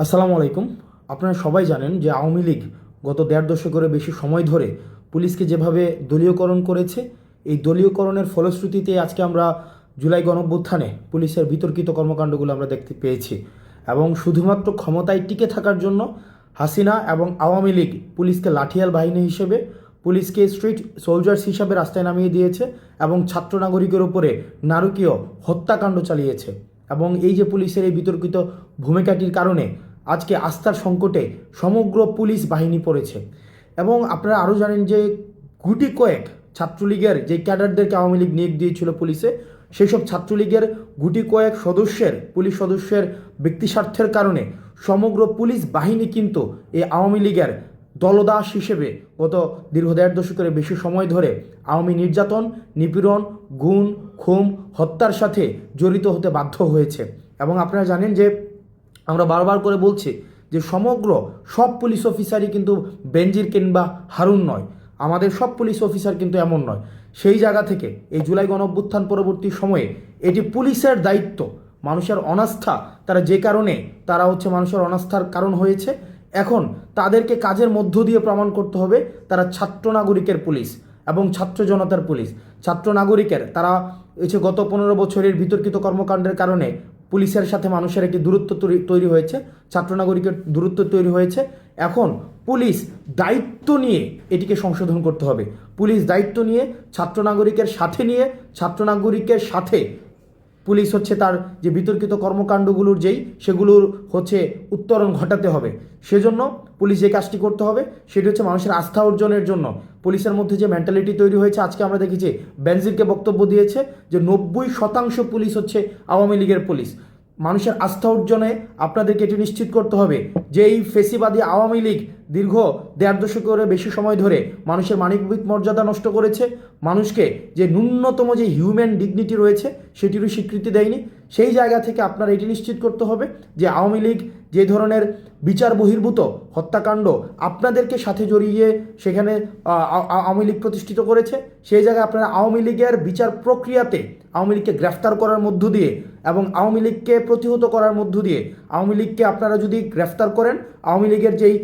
আসসালামু আলাইকুম। আপনারা সবাই জানেন যে আওয়ামী লীগ গত দেড় দশকেরও বেশি সময় ধরে পুলিশকে যেভাবে দলীয়করণ করেছে, এই দলীয়করণের ফলশ্রুতিতে আজকে আমরা জুলাই গণঅভ্যুত্থানে পুলিশের বিতর্কিত কর্মকাণ্ডগুলো আমরা দেখতে পেয়েছি। এবং শুধুমাত্র ক্ষমতায় টিকে থাকার জন্য হাসিনা এবং আওয়ামী লীগ পুলিশকে লাঠিয়াল বাহিনী হিসেবে, পুলিশকে স্ট্রিট সোলজার্স হিসাবে রাস্তায় নামিয়ে দিয়েছে এবং ছাত্র নাগরিকের উপরে নারকীয় হত্যাকাণ্ড চালিয়েছে। এবং এই যে পুলিশের এই বিতর্কিত ভূমিকাটির কারণে আজকে আস্থার সংকটে সমগ্র পুলিশ বাহিনী পড়েছে। এবং আপনারা আরও জানেন যে গুটি কয়েক ছাত্রলীগের যে ক্যাডারদেরকে আওয়ামী লীগ নিয়োগ দিয়েছিল পুলিশে, সেই সব ছাত্রলীগের গুটি কয়েক পুলিশ সদস্যের ব্যক্তিস্বার্থের কারণে সমগ্র পুলিশ বাহিনী কিন্তু এই আওয়ামী লীগের দলদাস হিসেবে গত দীর্ঘ দেড় দশকের বেশি সময় ধরে আওয়ামী নির্যাতন, নিপীড়ন, গুম, খুন, হত্যার সাথে জড়িত হতে বাধ্য হয়েছে। এবং আপনারা জানেন যে আমরা বারবার করে বলছি যে সমগ্র সব পুলিশ অফিসারই কিন্তু বেনজির কিংবা হারুন নয়, আমাদের সব পুলিশ অফিসার কিন্তু এমন নয়। সেই জায়গা থেকে এই জুলাই গণঅভ্যুত্থান পরবর্তী সময়ে এটি পুলিশের দায়িত্ব। মানুষের অনাস্থা তারা মানুষের অনাস্থার কারণ হয়েছে। এখন তাদেরকে কাজের মধ্য দিয়ে প্রমাণ করতে হবে তারা ছাত্র নাগরিকের পুলিশ এবং ছাত্র জনতার পুলিশ। ছাত্র নাগরিকের তারা গত 15 বছরের বিতর্কিত কর্মকাণ্ডের কারণে পুলিশের সাথে মানুষের একটি দূরত্ব তৈরি হয়েছে, ছাত্র নাগরিকের দূরত্ব তৈরি হয়েছে। এখন পুলিশ দায়িত্ব নিয়ে এটিকে সংশোধন করতে হবে। পুলিশ দায়িত্ব নিয়ে ছাত্র নাগরিকের সাথে পুলিশ তার যে বিতর্কিত কর্মকাণ্ডগুলোর সেগুলোর উত্তরণ ঘটাতে হবে। সেজন্য পুলিশ যে কাজটি করতে হবে সেটি মানুষের আস্থা অর্জনের জন্য পুলিশের মধ্যে যে মেন্টালিটি তৈরি হয়েছে। আজকে আমরা দেখেছি বেনজিরকে বক্তব্য দিয়েছে যে 90% পুলিশ আওয়ামী লীগের পুলিশ। মানুষের আস্থা অর্জনে আপনাদেরকে এটি নিশ্চিত করতে হবে যে এই ফেসিবাদী আওয়ামী লীগ দীর্ঘ দেড় দশকের বেশি সময় ধরে মানুষের মানবিক মর্যাদা নষ্ট করেছে, মানুষকে যে ন্যূনতম যে হিউম্যান ডিগনিটি রয়েছে সেটিরও স্বীকৃতি দেয়নি। সেই জায়গা থেকে আপনারা এটি নিশ্চিত করতে হবে যে আওয়ামী লীগ যে ধরনের বিচার বহির্ভূত হত্যাকাণ্ড আপনাদেরকে সাথে জড়িয়ে সেখানে আওয়ামী লীগ প্রতিষ্ঠিত করেছে, সেই জায়গায় আপনারা আওয়ামী লীগের বিচার প্রক্রিয়াতে আওয়ামী লীগকে গ্রেফতার করার মধ্য দিয়ে এবং আওয়ামী লীগকে প্রতিহত করার মধ্য দিয়ে আওয়ামী লীগকে আপনারা যদি গ্রেফতার করেন, আওয়ামী লীগের যেই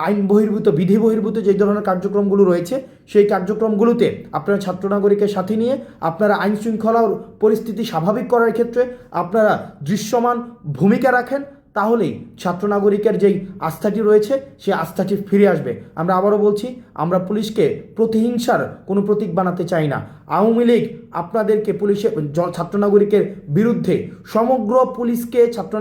আইন বহির্ভূত বিধি বহির্ভূত যেই ধরনের কার্যক্রমগুলো রয়েছে সেই কার্যক্রমগুলোতে আপনারা ছাত্র নাগরিকের সাথে নিয়ে আপনারা আইন শৃঙ্খলার পরিস্থিতি স্বাভাবিক করার ক্ষেত্রে আপনারা দৃশ্যমান ভূমিকা রাখেন, তাহলেই ছাত্র নাগরিকের যেই আস্থাটি রয়েছে সেই আস্থাটি ফিরে আসবে। আমরা আবারও বলছি, আমরা পুলিশকে প্রতিহিংসার কোনো প্রতীক বানাতে চাই না। আওয়ামী লীগ আপনাদেরকে ছাত্র নাগরিকের বিরুদ্ধে সমগ্র পুলিশকে ছাত্র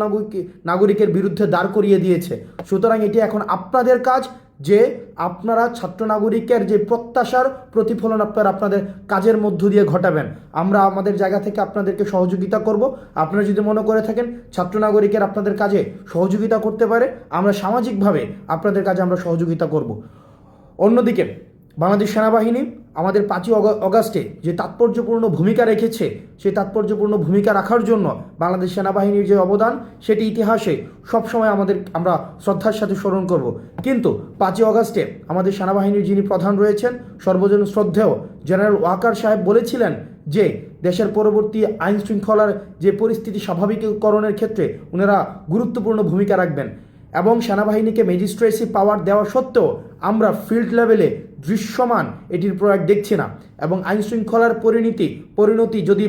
নাগরিকের বিরুদ্ধে দাঁড় করিয়ে দিয়েছে। সুতরাং এটি এখন আপনাদের কাজ যে আপনারা ছাত্র নাগরিকের যে প্রত্যাশার প্রতিফলন আপনাদের কাজের মধ্য দিয়ে ঘটাবেন। আমরা আমাদের জায়গা থেকে আপনাদেরকে সহযোগিতা করব। আপনারা যদি মনে করে থাকেন ছাত্র নাগরিকের আপনাদের কাজে সহযোগিতা করতে পারে, আমরা সামাজিকভাবে আপনাদের কাজে আমরা সহযোগিতা করব। অন্যদিকে বাংলাদেশ সেনাবাহিনী আমাদের 5ই অগাস্টে যে তাৎপর্যপূর্ণ ভূমিকা রেখেছে, সেই তাৎপর্যপূর্ণ ভূমিকা রাখার জন্য বাংলাদেশ সেনাবাহিনীর যে অবদান সেটি ইতিহাসে সবসময় আমরা শ্রদ্ধার সাথে স্মরণ করব। কিন্তু 5ই অগাস্টে আমাদের সেনাবাহিনীর যিনি প্রধান রয়েছেন সর্বজন শ্রদ্ধেয় জেনারেল ওয়াকার সাহেব বলেছিলেন যে দেশের পরবর্তী আইন শৃঙ্খলার যে পরিস্থিতি স্বাভাবিকীকরণের ক্ষেত্রে ওনারা গুরুত্বপূর্ণ ভূমিকা রাখবেন। এবং সেনাবাহিনীকে ম্যাজিস্ট্রেসি পাওয়ার দেওয়া সত্ত্বেও আমরা ফিল্ড লেভেলে দৃশ্যমান এটির প্রয়োগ দেখছি না। এবং আইন শৃঙ্খলার পরিণতি যদি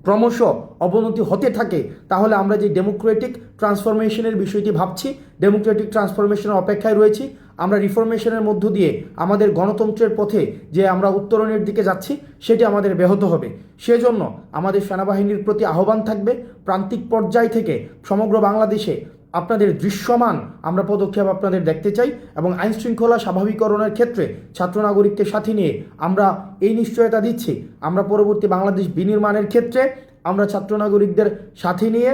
ক্রমশ অবনতি হতে থাকে তাহলে আমরা যে ডেমোক্রেটিক ট্রান্সফরমেশনের বিষয়টি ভাবছি, ডেমোক্রেটিক ট্রান্সফরমেশনের অপেক্ষায় রয়েছি। আমরা রিফরমেশনের মধ্য দিয়ে আমাদের গণতন্ত্রের পথে যে আমরা উত্তরণের দিকে যাচ্ছি সেটি আমাদের ব্যাহত হবে। সেজন্য আমাদের সেনাবাহিনীর প্রতি আহ্বান থাকবে, প্রান্তিক পর্যায় থেকে সমগ্র বাংলাদেশে আপনাদের দৃশ্যমান আমরা পদক্ষেপ আপনাদের দেখতে চাই। এবং আইন শৃঙ্খলা স্বাভাবিকরণের ক্ষেত্রে ছাত্র নাগরিককে সাথে নিয়ে আমরা এই নিশ্চয়তা দিচ্ছি, আমরা পরবর্তী বাংলাদেশ বিনির্মাণের ক্ষেত্রে আমরা ছাত্র নাগরিকদের সাথে নিয়ে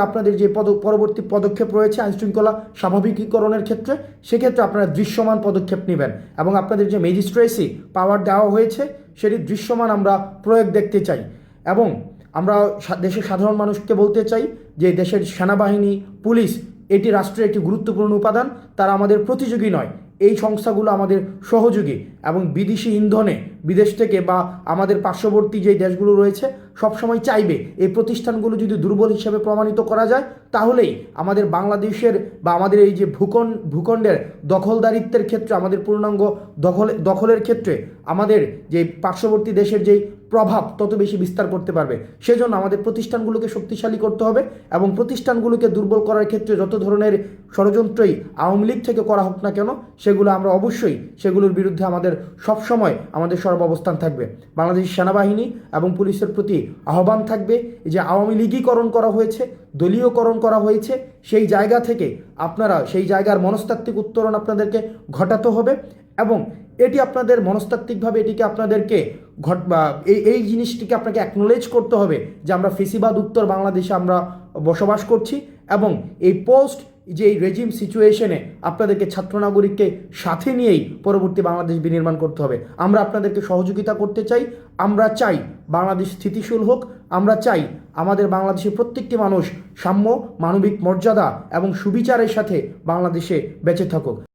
আপনাদের যে পরবর্তী পদক্ষেপ রয়েছে আইন শৃঙ্খলা স্বাভাবিকীকরণের ক্ষেত্রে, সেক্ষেত্রে আপনারা দৃশ্যমান পদক্ষেপ নেবেন। এবং আপনাদের যে ম্যাজিস্ট্রেসি পাওয়ার দেওয়া হয়েছে সেটি দৃশ্যমান আমরা প্রয়োগ দেখতে চাই। এবং আমরা দেশের সাধারণ মানুষকে বলতে চাই যে দেশের সেনাবাহিনী, পুলিশ এটি রাষ্ট্রের একটি গুরুত্বপূর্ণ উপাদান, তারা আমাদের প্রতিযোগী নয়, এই সংস্থাগুলো আমাদের সহযোগী। এবং বিদেশি ইন্ধনে বিদেশ থেকে বা আমাদের পার্শ্ববর্তী যে দেশগুলো রয়েছে সবসময় চাইবে এই প্রতিষ্ঠানগুলো যদি দুর্বল হিসেবে প্রমাণিত করা যায়, তাহলেই আমাদের বাংলাদেশের বা আমাদের এই যে ভূখণ্ডের দখলদারিত্বের ক্ষেত্রে, আমাদের পূর্ণাঙ্গ দখলের ক্ষেত্রে আমাদের যে পার্শ্ববর্তী দেশের যেই প্রভাব তত বেশি বিস্তার করতে পারবে। সেজন্য আমাদের প্রতিষ্ঠানগুলোকে শক্তিশালী করতে হবে এবং প্রতিষ্ঠানগুলোকে দুর্বল করার ক্ষেত্রে যত ধরনের ষড়যন্ত্রই আওয়ামী লীগ থেকে করা হোক না কেন, সেগুলো আমরা অবশ্যই সেগুলোর বিরুদ্ধে আমাদের সবসময় আমাদের সর্বাবস্থান থাকবে। বাংলাদেশ সেনাবাহিনী এবং পুলিশের প্রতি আহ্বান থাকবে, যে আওয়ামী লীগীকরণ করা হয়েছে, দলীয়করণ করা হয়েছে, সেই জায়গা থেকে আপনারা সেই জায়গার মনস্তাত্ত্বিক উত্তরণ আপনাদেরকে ঘটাতে হবে এবং এটি আপনাদের মনস্তাত্ত্বিকভাবে এটিকে আপনাদেরকে এই জিনিসটিকে আপনাকে অ্যাকনোলেজ করতে হবে যে আমরা ফেসিবাদ উত্তর বাংলাদেশে আমরা বসবাস করছি এবং এই পোস্ট যে এই রেজিম সিচুয়েশনে আপনাদেরকে ছাত্র নাগরিককে সাথে নিয়েই পরবর্তী বাংলাদেশ বিনির্মাণ করতে হবে। আমরা আপনাদেরকে সহযোগিতা করতে চাই। আমরা চাই বাংলাদেশ স্থিতিশীল হোক। আমরা চাই আমাদের বাংলাদেশের প্রত্যেকটি মানুষ সাম্য, মানবিক মর্যাদা এবং সুবিচারের সাথে বাংলাদেশে বেঁচে থাকুক।